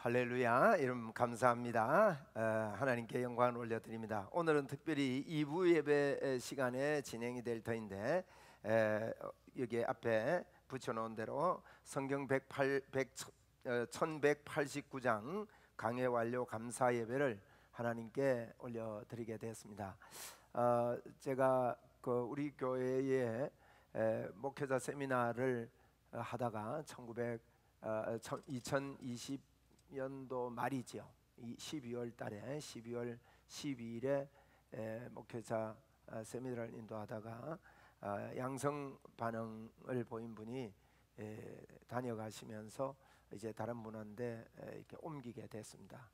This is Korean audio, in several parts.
할렐루야. 여러분 감사합니다. 하나님께 영광을 올려드립니다. 오늘은 특별히 2부 예배 시간에 진행이 될 터인데 여기 앞에 붙여놓은 대로 성경 1189장 강해 완료 감사 예배를 하나님께 올려드리게 되었습니다. 제가 우리 교회에 목회자 세미나를 하다가 2020년도 말이죠. 12월 달에 12월 12일에 목회자 세미나를 인도하다가 양성 반응을 보인 분이 다녀가시면서 이제 다른 분한테 이렇게 옮기게 됐습니다.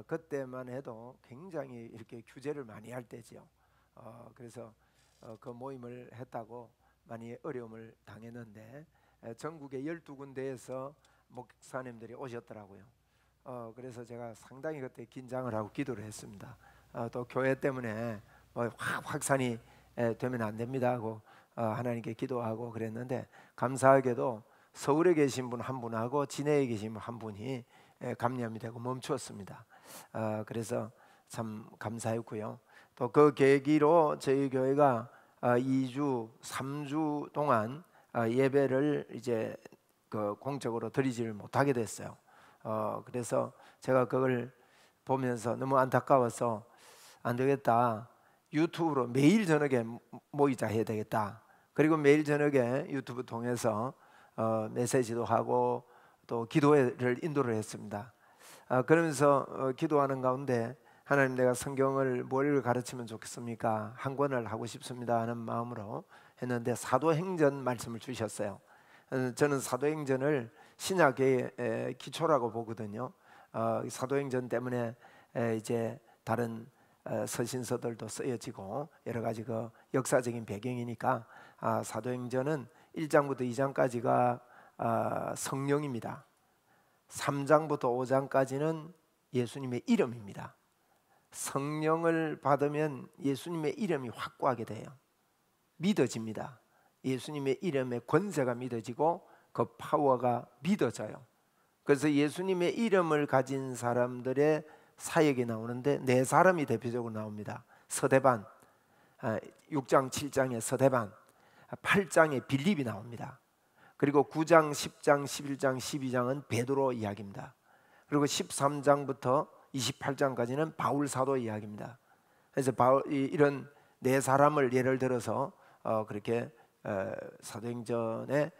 그때만 해도 굉장히 이렇게 규제를 많이 할 때죠. 그래서 그 모임을 했다고 많이 어려움을 당했는데 전국의 12군데에서 목사님들이 오셨더라고요. 그래서 제가 상당히 그때 긴장을 하고 기도를 했습니다. 또 교회 때문에 확산이 되면 안 됩니다 하고 하나님께 기도하고 그랬는데, 감사하게도 서울에 계신 분 한 분하고 진해에 계신 분 한 분이 감염이 되고 멈추었습니다. 그래서 참 감사했고요. 또 그 계기로 저희 교회가 2주 3주 동안 예배를 이제 공적으로 드리지를 못하게 됐어요. 그래서 제가 그걸 보면서 너무 안타까워서 안 되겠다, 유튜브로 매일 저녁에 모이자 해야 되겠다. 그리고 매일 저녁에 유튜브 통해서 메시지도 하고 또 기도를 인도를 했습니다. 그러면서 기도하는 가운데 하나님, 내가 성경을 뭘 가르치면 좋겠습니까? 한 권을 하고 싶습니다 하는 마음으로 했는데 사도행전 말씀을 주셨어요. 저는 사도행전을 신약의 기초라고 보거든요. 사도행전 때문에 이제 다른 서신서들도 쓰여지고 여러 가지 그 역사적인 배경이니까 사도행전은 1장부터 2장까지가 성령입니다. 3장부터 5장까지는 예수님의 이름입니다. 성령을 받으면 예수님의 이름이 확고하게 돼요. 믿어집니다. 예수님의 이름의 권세가 믿어지고 그 파워가 믿어져요. 그래서 예수님의 이름을 가진 사람들의 사역이 나오는데 네 사람이 대표적으로 나옵니다. 서대반, 6장 7장에 서대반, 8장에 빌립이 나옵니다. 그리고 9장 10장 11장 12장은 베드로 이야기입니다. 그리고 13장부터 28장까지는 바울 사도 이야기입니다. 그래서 이런 네 사람을 예를 들어서 그렇게 사도행전에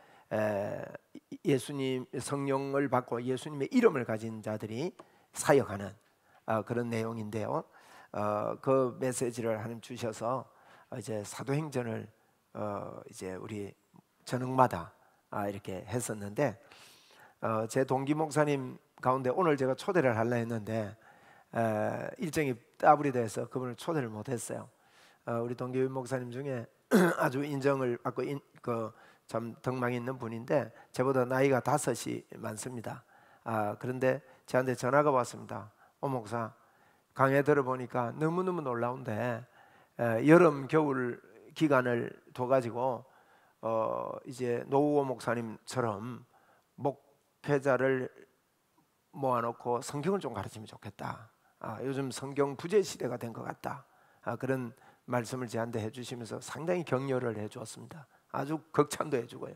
예수님 성령을 받고 예수님의 이름을 가진 자들이 사역하는 그런 내용인데요. 그 메시지를 하나님 주셔서 이제 사도행전을 이제 우리 저녁마다 이렇게 했었는데, 제 동기 목사님 가운데 오늘 제가 초대를 하려 했는데 일정이 따블이 돼서 그분을 초대를 못했어요. 우리 동기 목사님 중에 아주 인정을 받고 참 덕망이 있는 분인데 저보다 나이가 5이 많습니다. 그런데 저한테 전화가 왔습니다. 목사, 강의 들어보니까 너무너무 놀라운데 여름 겨울 기간을 둬가지고 이제 노우호 목사님처럼 목회자를 모아놓고 성경을 좀 가르치면 좋겠다. 요즘 성경 부재 시대가 된 것 같다. 그런 말씀을 저한테 해주시면서 상당히 격려를 해주었습니다. 아주 극찬도 해주고요.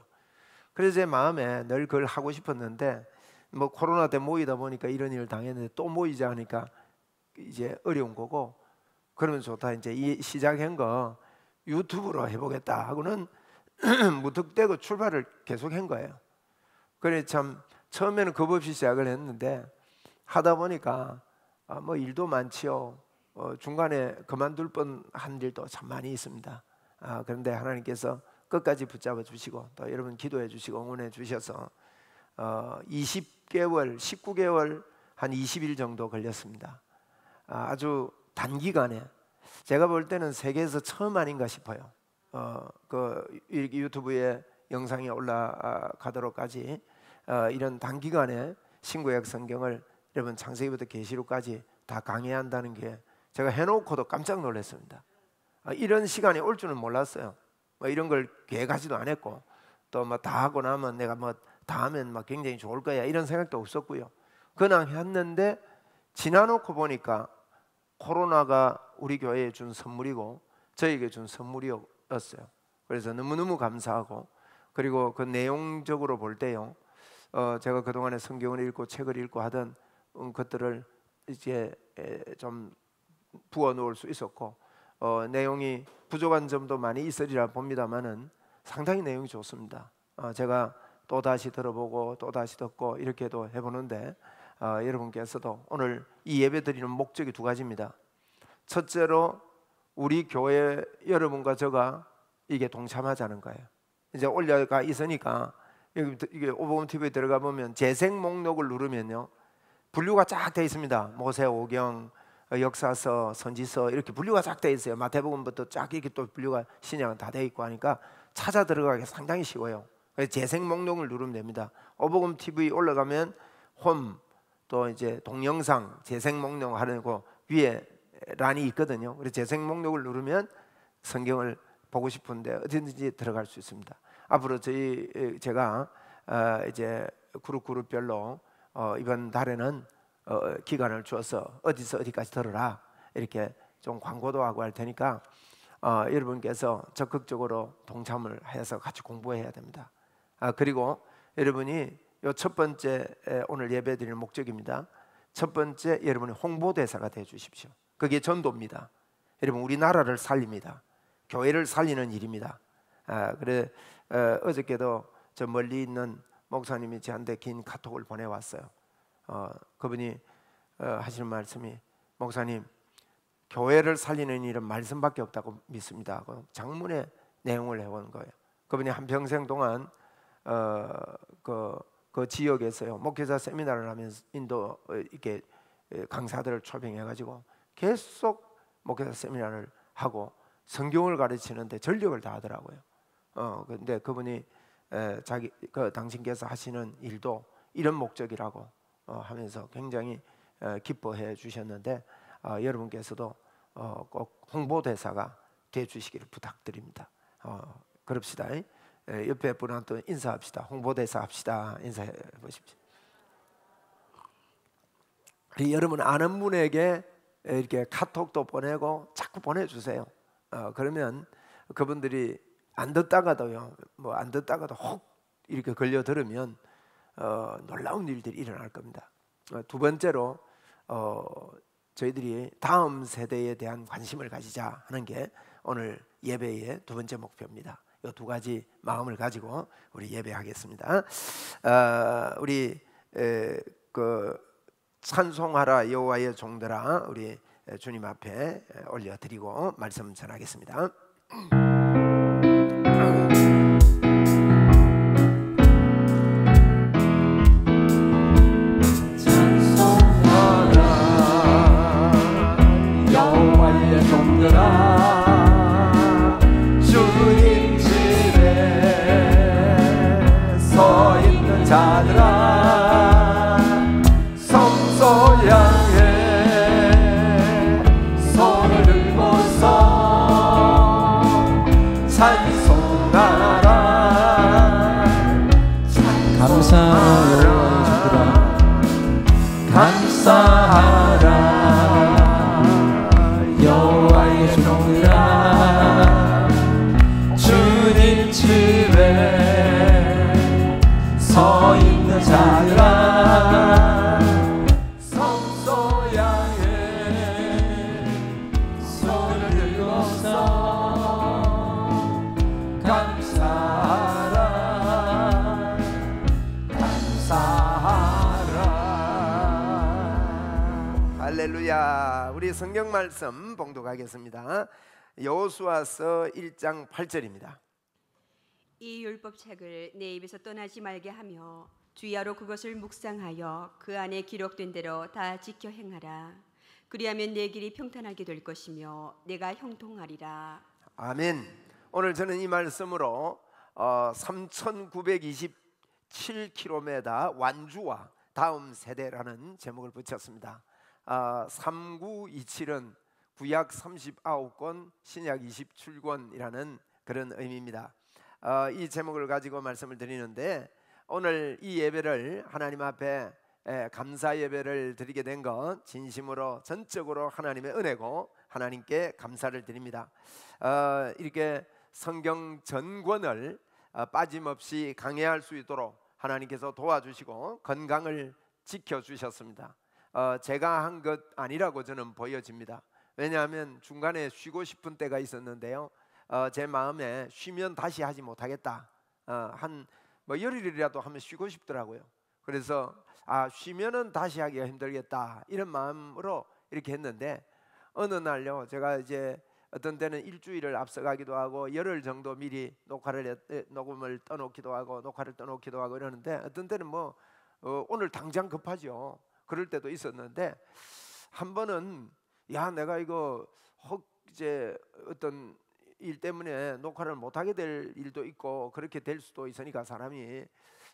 그래서 제 마음에 늘 그걸 하고 싶었는데 뭐 코로나 때 모이다 보니까 이런 일을 당했는데 또 모이자 하니까 이제 어려운 거고, 그러면 좋다, 이제 시작한 거 유튜브로 해보겠다 하고는 무턱대고 출발을 계속한 거예요. 그래 참 처음에는 겁 없이 시작을 했는데 하다 보니까 뭐 일도 많지요. 중간에 그만둘 뻔한 일도 참 많이 있습니다. 그런데 하나님께서 끝까지 붙잡아 주시고 또 여러분 기도해 주시고 응원해 주셔서 20개월, 19개월 한 20일 정도 걸렸습니다. 아주 단기간에 제가 볼 때는 세계에서 처음 아닌가 싶어요. 유튜브에 영상이 올라가도록까지 이런 단기간에 신구약 성경을 여러분 창세기부터 계시록까지 다 강해한다는 게 제가 해놓고도 깜짝 놀랐습니다. 이런 시간이 올 줄은 몰랐어요. 뭐 이런 걸 계획하지도 않았고 또 뭐 다 하고 나면 내가 뭐 다 하면 막 굉장히 좋을 거야 이런 생각도 없었고요. 그냥 했는데 지나놓고 보니까 코로나가 우리 교회에 준 선물이고 저에게 준 선물이었어요. 그래서 너무너무 감사하고, 그리고 그 내용적으로 볼 때요, 제가 그동안에 성경을 읽고 책을 읽고 하던 것들을 이제 좀 부어 놓을 수 있었고, 내용이 부족한 점도 많이 있으리라 봅니다만은 상당히 내용이 좋습니다. 제가 또 다시 들어보고 또 다시 듣고 이렇게도 해보는데, 여러분께서도 오늘 이 예배 드리는 목적이 두 가지입니다. 첫째로 우리 교회 여러분과 제가 이게 동참하자는 거예요. 이제 올려가 있으니까 이게 오복음 TV에 들어가 보면 재생 목록을 누르면요, 분류가 쫙 돼 있습니다. 모세오경, 역사서, 선지서 이렇게 분류가 쫙 돼 있어요. 마태복음부터 쫙 이렇게 또 분류가 신약은 다 돼 있고 하니까 찾아 들어가기 상당히 쉬워요. 그래서 재생 목록을 누르면 됩니다. 오복음 TV 올라가면 홈, 또 이제 동영상 재생 목록 하는 거 위에 란이 있거든요. 그래서 재생 목록을 누르면 성경을 보고 싶은데 어디든지 들어갈 수 있습니다. 앞으로 제가 이제 그룹별로 이번 달에는 기간을 주어서 어디서 어디까지 들어라 이렇게 좀 광고도 하고 할 테니까 여러분께서 적극적으로 동참을 해서 같이 공부해야 됩니다. 그리고 여러분이 요 첫 번째 오늘 예배 드리는 목적입니다. 첫 번째, 여러분이 홍보대사가 되어 주십시오. 그게 전도입니다. 여러분, 우리나라를 살립니다. 교회를 살리는 일입니다. 그래 어저께도 저 멀리 있는 목사님이 저한테 긴 카톡을 보내왔어요. 그분이 하시는 말씀이, 목사님, 교회를 살리는 일은 말씀밖에 없다고 믿습니다. 장문의 내용을 해온 거예요. 그분이 한평생 동안 그 지역에서요, 목회자 세미나를 하면서 인도 이렇게 강사들을 초빙해가지고 계속 목회자 세미나를 하고 성경을 가르치는데 전력을 다하더라고요. 근데 그분이 자기 당신께서 하시는 일도 이런 목적이라고 하면서 굉장히 기뻐해 주셨는데, 여러분께서도 꼭 홍보대사가 돼 주시기를 부탁드립니다. 그럽시다. 옆에 분한테 인사합시다. 홍보대사 합시다. 인사해 보십시오. 여러분 아는 분에게 이렇게 카톡도 보내고 자꾸 보내주세요. 그러면 그분들이 안 듣다가도요, 뭐 안 듣다가도 혹 이렇게 걸려 들으면 놀라운 일들이 일어날 겁니다. 두 번째로 저희들이 다음 세대에 대한 관심을 가지자 하는 게 오늘 예배의 두 번째 목표입니다. 이 두 가지 마음을 가지고 우리 예배하겠습니다. 우리 그 찬송하라 여호와의 종들아, 우리 주님 앞에 올려드리고 말씀 전하겠습니다. 자들아, 성소 향해 손을 들고서 찬송하라. 감사하라, 감사하라 여호와의 종들아, 주님 집에 서 있는 자들아, 성소 향해 손을 들고서 감사하라, 감사하라. 할렐루야. 우리 성경 말씀 봉독하겠습니다. 여호수아서 1장 8절입니다. 이 율법책을 내 입에서 떠나지 말게 하며 주야로 그것을 묵상하여 그 안에 기록된 대로 다 지켜 행하라. 그리하면 내 길이 평탄하게 될 것이며 내가 형통하리라. 아멘. 오늘 저는 이 말씀으로 3927km 완주와 다음 세대라는 제목을 붙였습니다. 3927은 구약 39권 신약 27권이라는 그런 의미입니다. 이 제목을 가지고 말씀을 드리는데, 오늘 이 예배를 하나님 앞에 감사 예배를 드리게 된 것 진심으로 전적으로 하나님의 은혜고 하나님께 감사를 드립니다. 이렇게 성경 전권을 빠짐없이 강해할 수 있도록 하나님께서 도와주시고 건강을 지켜주셨습니다. 제가 한 것 아니라고 저는 보여집니다. 왜냐하면 중간에 쉬고 싶은 때가 있었는데요, 제 마음에 쉬면 다시 하지 못하겠다, 한 열흘이라도 하면 쉬고 싶더라고요. 그래서 쉬면은 다시 하기가 힘들겠다 이런 마음으로 이렇게 했는데, 어느 날요 제가 이제 어떤 때는 일주일을 앞서가기도 하고 열흘 정도 미리 녹음을 떠놓기도 하고 녹화를 떠놓기도 하고 이러는데, 어떤 때는 오늘 당장 급하죠. 그럴 때도 있었는데, 한 번은 내가 이거 이제 어떤 일 때문에 녹화를 못하게 될 일도 있고 그렇게 될 수도 있으니까 사람이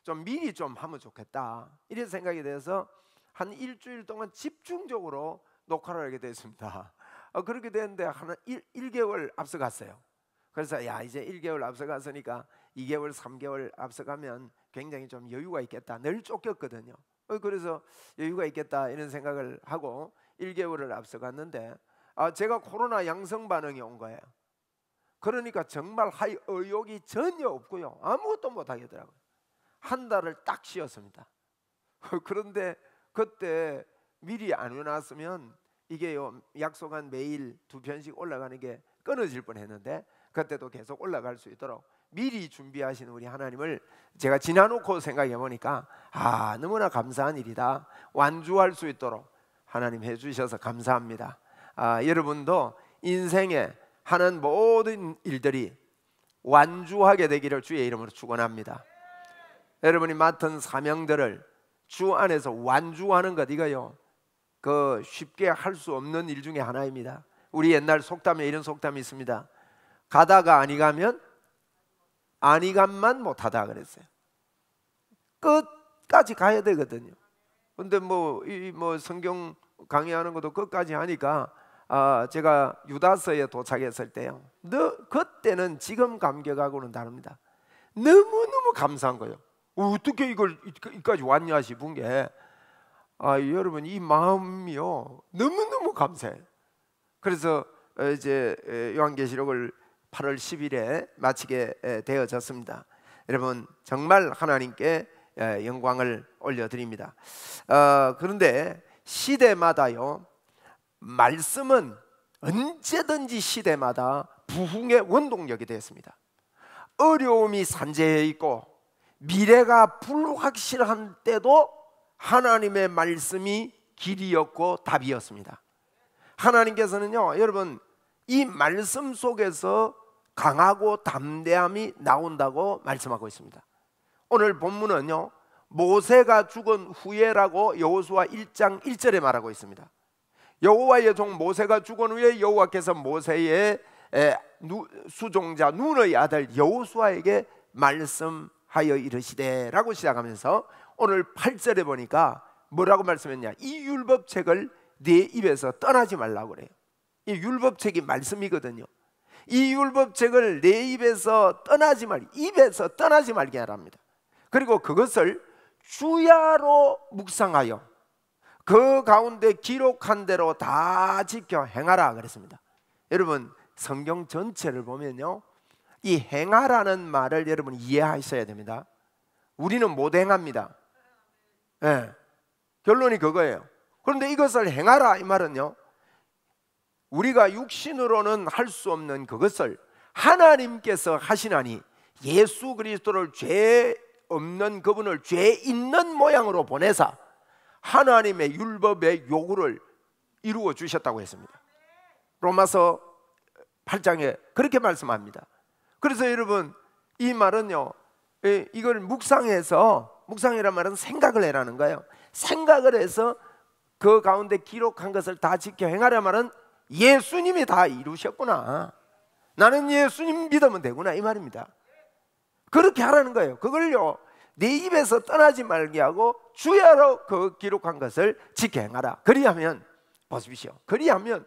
좀 미리 좀 하면 좋겠다 이런 생각이 돼서 한 일주일 동안 집중적으로 녹화를 하게 됐습니다. 그렇게 됐는데 1개월 앞서갔어요. 그래서 이제 1개월 앞서갔으니까 2개월 3개월 앞서가면 굉장히 좀 여유가 있겠다. 늘 쫓겼거든요. 그래서 여유가 있겠다 이런 생각을 하고 1개월을 앞서갔는데, 제가 코로나 양성 반응이 온 거예요. 그러니까 정말 의욕이 전혀 없고요, 아무것도 못 하겠더라고요. 한 달을 딱 쉬었습니다. 그런데 그때 미리 안 해놨으면 이게 약속한 매일 2편씩 올라가는 게 끊어질 뻔했는데, 그때도 계속 올라갈 수 있도록 미리 준비하시는 우리 하나님을 제가 지나놓고 생각해 보니까 너무나 감사한 일이다. 완주할 수 있도록 하나님 해주셔서 감사합니다. 여러분도 인생에 하는 모든 일들이 완주하게 되기를 주의 이름으로 축원합니다. 여러분이 맡은 사명들을 주 안에서 완주하는 것, 이거요 쉽게 할 수 없는 일 중에 하나입니다. 우리 옛날 속담에 이런 속담이 있습니다. 가다가 아니 가면 아니 감만 못하다 그랬어요. 끝까지 가야 되거든요. 근데 성경 강의하는 것도 끝까지 하니까 제가 유다서에 도착했을 때요, 그때는 지금 감격하고는 다릅니다. 너무너무 감사한 거예요. 어떻게 이까지 왔냐 싶은 게, 여러분 이 마음이요 너무너무 감사해요. 그래서 이제 요한계시록을 8월 10일에 마치게 되어졌습니다. 여러분 정말 하나님께 영광을 올려드립니다. 그런데 시대마다요, 말씀은 언제든지 시대마다 부흥의 원동력이 되었습니다. 어려움이 산재해 있고 미래가 불확실한 때도 하나님의 말씀이 길이었고 답이었습니다. 하나님께서는요, 여러분 이 말씀 속에서 강하고 담대함이 나온다고 말씀하고 있습니다. 오늘 본문은요, 모세가 죽은 후에라고 여호수아 1장 1절에 말하고 있습니다. 여호와의 종 모세가 죽은 후에 여호와께서 모세의 수종자 눈의 아들 여호수아에게 말씀하여 이르시되 라고 시작하면서 오늘 8절에 보니까 뭐라고 말씀했냐, 이 율법책을 네 입에서 떠나지 말라고 그래요. 이 율법책이 말씀이거든요. 이 율법책을 내 입에서 떠나지 말게 하랍니다. 그리고 그것을 주야로 묵상하여 그 가운데 기록한 대로 다 지켜 행하라 그랬습니다. 여러분 성경 전체를 보면요, 이 행하라는 말을 여러분 이해하셔야 됩니다. 우리는 못 행합니다. 결론이 그거예요. 그런데 이것을 행하라 이 말은요, 우리가 육신으로는 할 수 없는 그것을 하나님께서 하시나니 예수 그리스도를 죄 없는 그분을 죄 있는 모양으로 보내사 하나님의 율법의 요구를 이루어 주셨다고 했습니다. 로마서 8장에 그렇게 말씀합니다. 그래서 여러분 이 말은요, 이걸 묵상이란 말은 생각을 해라는 거예요. 생각을 해서 그 가운데 기록한 것을 다 지켜 행하라 말은 예수님이 다 이루셨구나, 나는 예수님 믿으면 되구나 이 말입니다. 그렇게 하라는 거예요. 그걸요 내 입에서 떠나지 말게 하고 주야로 그 기록한 것을 지켜 행하라. 그리하면 보십시오, 그리하면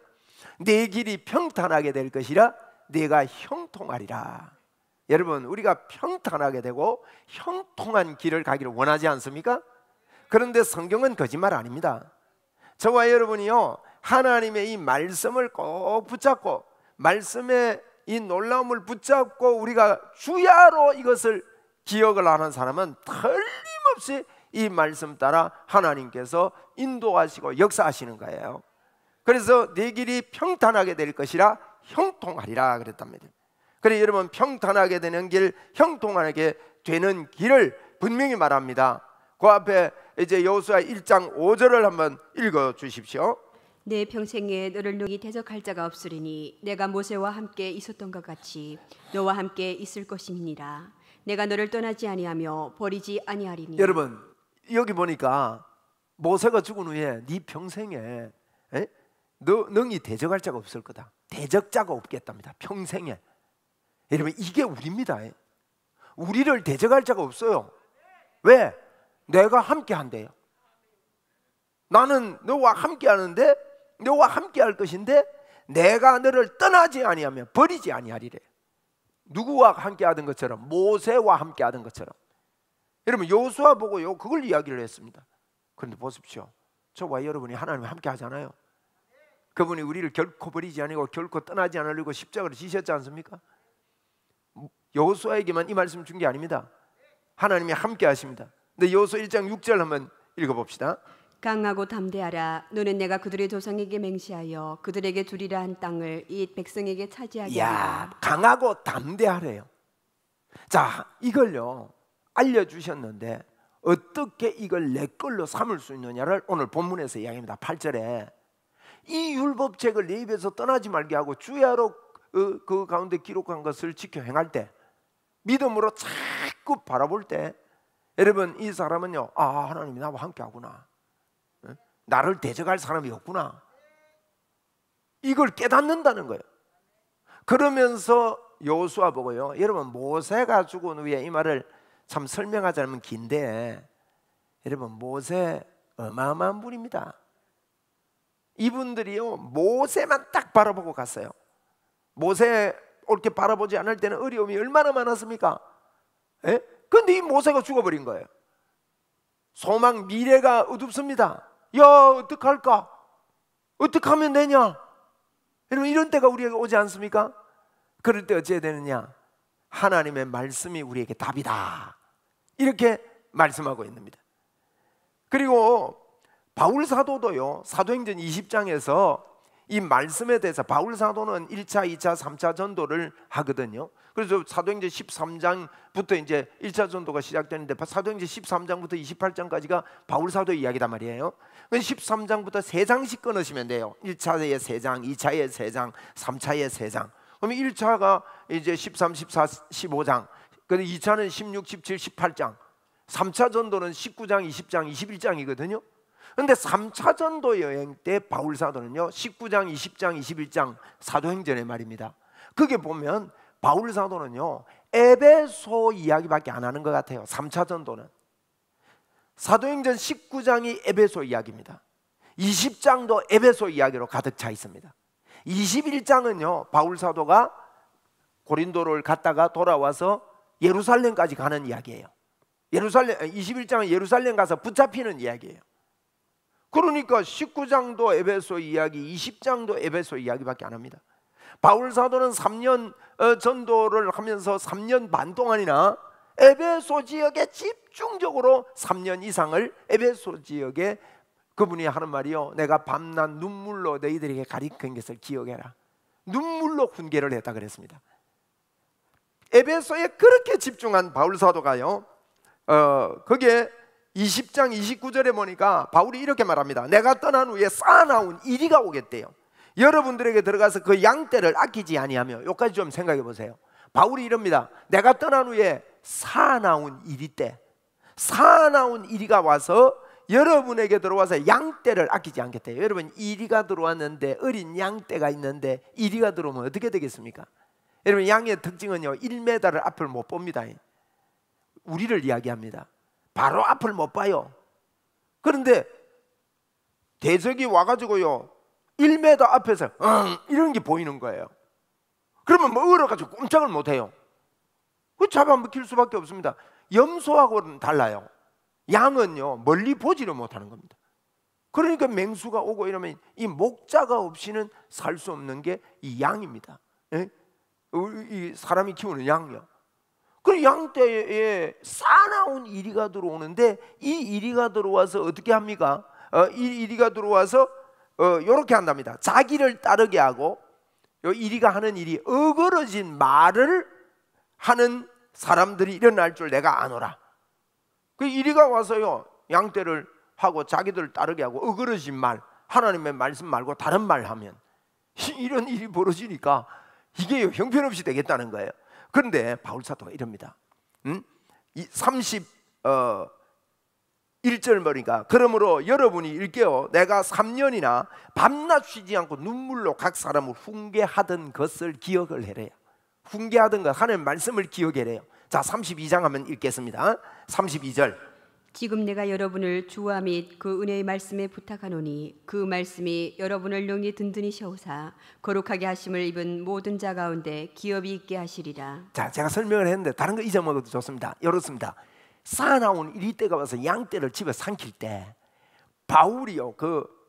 내 길이 평탄하게 될 것이라 내가 형통하리라. 여러분 우리가 평탄하게 되고 형통한 길을 가기를 원하지 않습니까? 그런데 성경은 거짓말 아닙니다. 저와 여러분이요, 하나님의 이 말씀을 꼭 붙잡고 말씀의 이 놀라움을 붙잡고 우리가 주야로 이것을 기억을 하는 사람은 틀림없이 이 말씀 따라 하나님께서 인도하시고 역사하시는 거예요. 그래서 내 길이 평탄하게 될 것이라 형통하리라 그랬답니다. 그래 여러분, 평탄하게 되는 길, 형통하게 되는 길을 분명히 말합니다. 그 앞에 이제 여호수아 1장 5절을 한번 읽어 주십시오. 내 평생에 너를 능히 대적할 자가 없으리니 내가 모세와 함께 있었던 것 같이 너와 함께 있을 것이니라. 내가 너를 떠나지 아니하며 버리지 아니하리니. 여러분, 여기 보니까 모세가 죽은 후에 네 평생에 너 능히 대적할 자가 없을 거다. 대적자가 없겠답니다. 평생에. 여러분, 이게 우리입니다. 우리를 대적할 자가 없어요. 왜? 내가 함께 한대요. 나는 너와 함께 하는데, 너와 함께 할 것인데 내가 너를 떠나지 아니하며 버리지 아니하리래. 누구와 함께 하던 것처럼, 모세와 함께 하던 것처럼. 여러분, 여호수아 보고요 그걸 이야기를 했습니다. 그런데 보십시오, 저와 여러분이 하나님과 함께 하잖아요. 그분이 우리를 결코 버리지 아니고 결코 떠나지 않으려고 십자가를 지셨지 않습니까? 여호수아에게만 이 말씀 준 게 아닙니다. 하나님이 함께 하십니다. 근데 여호수아 1장 6절 한번 읽어봅시다. 강하고 담대하라. 너는 내가 그들의 조상에게 맹세하여 그들에게 주리라 한 땅을 이 백성에게 차지하게 하리라. 강하고 담대하래요. 자, 이걸요 알려주셨는데 어떻게 이걸 내 걸로 삼을 수 있느냐를 오늘 본문에서 이야기합니다. 8절에 이 율법책을 내 입에서 떠나지 말게 하고 주야로 그 가운데 기록한 것을 지켜 행할 때, 믿음으로 자꾸 바라볼 때, 여러분, 이 사람은요, 아, 하나님이 나와 함께 하구나, 나를 대적할 사람이 없구나, 이걸 깨닫는다는 거예요. 그러면서 여호수아 보고요, 여러분, 모세가 죽은 후에 이 말을 참 설명하자면 긴데, 여러분, 모세 어마어마한 분입니다. 이분들이요 모세만 딱 바라보고 갔어요. 모세 이렇게 바라보지 않을 때는 어려움이 얼마나 많았습니까? 그런데 이 모세가 죽어버린 거예요. 소망, 미래가 어둡습니다. 야, 어떡할까? 어떻게 하면 되냐? 여러분, 이런 때가 우리에게 오지 않습니까? 그럴 때 어찌해야 되느냐? 하나님의 말씀이 우리에게 답이다, 이렇게 말씀하고 있습니다. 그리고 바울 사도도요, 사도행전 20장에서 이 말씀에 대해서 바울 사도는 1차, 2차, 3차 전도를 하거든요. 그래서 사도행전 13장부터 이제 1차 전도가 시작되는데 사도행전 13장부터 28장까지가 바울 사도의 이야기단 말이에요. 13장부터 3장씩 끊으시면 돼요. 1차에 3장, 2차에 3장, 3차에 3장. 그러면 1차가 이제 13, 14, 15장, 그리고 2차는 16, 17, 18장, 3차 전도는 19장, 20장, 21장이거든요. 그런데 3차 전도 여행 때 바울 사도는요 19장, 20장, 21장 사도행전의 말입니다. 그게 보면 바울 사도는요 에베소 이야기밖에 안 하는 것 같아요. 3차 전도는 사도행전 19장이 에베소 이야기입니다. 20장도 에베소 이야기로 가득 차 있습니다. 21장은요 바울 사도가 고린도를 갔다가 돌아와서 예루살렘까지 가는 이야기예요. 21장은 예루살렘 가서 붙잡히는 이야기예요. 그러니까 19장도 에베소 이야기, 20장도 에베소 이야기밖에 안 합니다. 바울 사도는 3년 전도를 하면서 3년 반 동안이나 에베소 지역에 집중적으로 3년 이상을 에베소 지역에, 그분이 하는 말이요, 내가 밤낮 눈물로 너희들에게 가리킨 것을 기억해라. 눈물로 훈계를 했다 그랬습니다. 에베소에 그렇게 집중한 바울 사도가요, 거기에 20장 29절에 보니까 바울이 이렇게 말합니다. 내가 떠난 후에 쌓아나온 이리가 오겠대요. 여러분들에게 들어가서 그 양떼를 아끼지 아니하며, 여기까지 좀 생각해 보세요. 바울이 이럽니다. 내가 떠난 후에 쌓아나온 이리 때, 쌓아나온 이리가 와서 여러분에게 들어와서 양떼를 아끼지 않겠대요. 여러분, 이리가 들어왔는데, 어린 양떼가 있는데 이리가 들어오면 어떻게 되겠습니까? 여러분, 양의 특징은요 1m를 앞을 못 봅니다. 우리를 이야기합니다. 바로 앞을 못 봐요. 그런데 대적이 와가지고요 1m 앞에서 이런 게 보이는 거예요. 그러면 뭐 얼어가지고 꼼짝을 못해요. 그 잡아먹힐 수밖에 없습니다. 염소하고는 달라요. 양은요 멀리 보지를 못하는 겁니다. 그러니까 맹수가 오고 이러면 이 목자가 없이는 살 수 없는 게 이 양입니다. 예? 이 사람이 키우는 양이요. 그 양떼에 싸나운 이리가 들어오는데 이 이리가 들어와서 어떻게 합니까? 이 이리가 들어와서 이렇게 한답니다. 자기를 따르게 하고 이리가 하는 일이 어그러진 말을 하는 사람들이 일어날 줄 내가 아노라. 그 이리가 와서요 양떼를 하고 자기들 따르게 하고 어그러진 말, 하나님의 말씀 말고 다른 말 하면 이런 일이 벌어지니까 이게 형편없이 되겠다는 거예요. 그런데 바울 사도가 이럽니다. 31절 머리가 그러므로 여러분이 일깨어 내가 3년이나 밤낮 쉬지 않고 눈물로 각 사람을 훈계하던 것을 기억을 해래요. 훈계하던 것, 하나님의 말씀을 기억해래요. 자, 32장 한번 읽겠습니다. 32절. 지금 내가 여러분을 주와 및 그 은혜의 말씀에 부탁하노니 그 말씀이 여러분을 영이 든든히 세우사 거룩하게 하심을 입은 모든 자 가운데 기업이 있게 하시리라. 자, 제가 설명을 했는데 다른 거 잊어먹어도 좋습니다. 이렇습니다. 싸나운 이리떼가 와서 양떼를 집에 삼킬 때 바울이요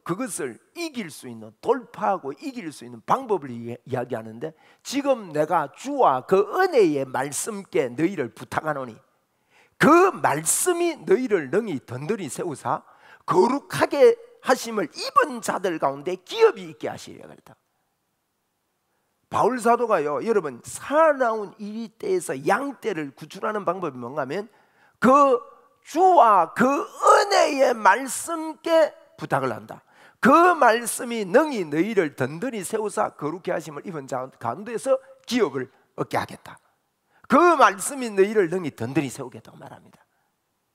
그것을 이길 수 있는, 돌파하고 이길 수 있는 방법을 이야기하는데, 지금 내가 주와 그 은혜의 말씀께 너희를 부탁하노니 그 말씀이 너희를 능히 든든히 세우사 거룩하게 하심을 입은 자들 가운데 기업이 있게 하시리라 그랬다. 바울 사도가요 여러분 사나운 이리떼에서 양떼를 구출하는 방법이 뭔가 하면 그 주와 그 은혜의 말씀께 부탁을 한다. 그 말씀이 능히 너희를 든든히 세우사 거룩히 하심을 입은 자 가운데서 기업을 얻게 하겠다. 그 말씀이 너희를 능히 든든히 세우겠다고 말합니다.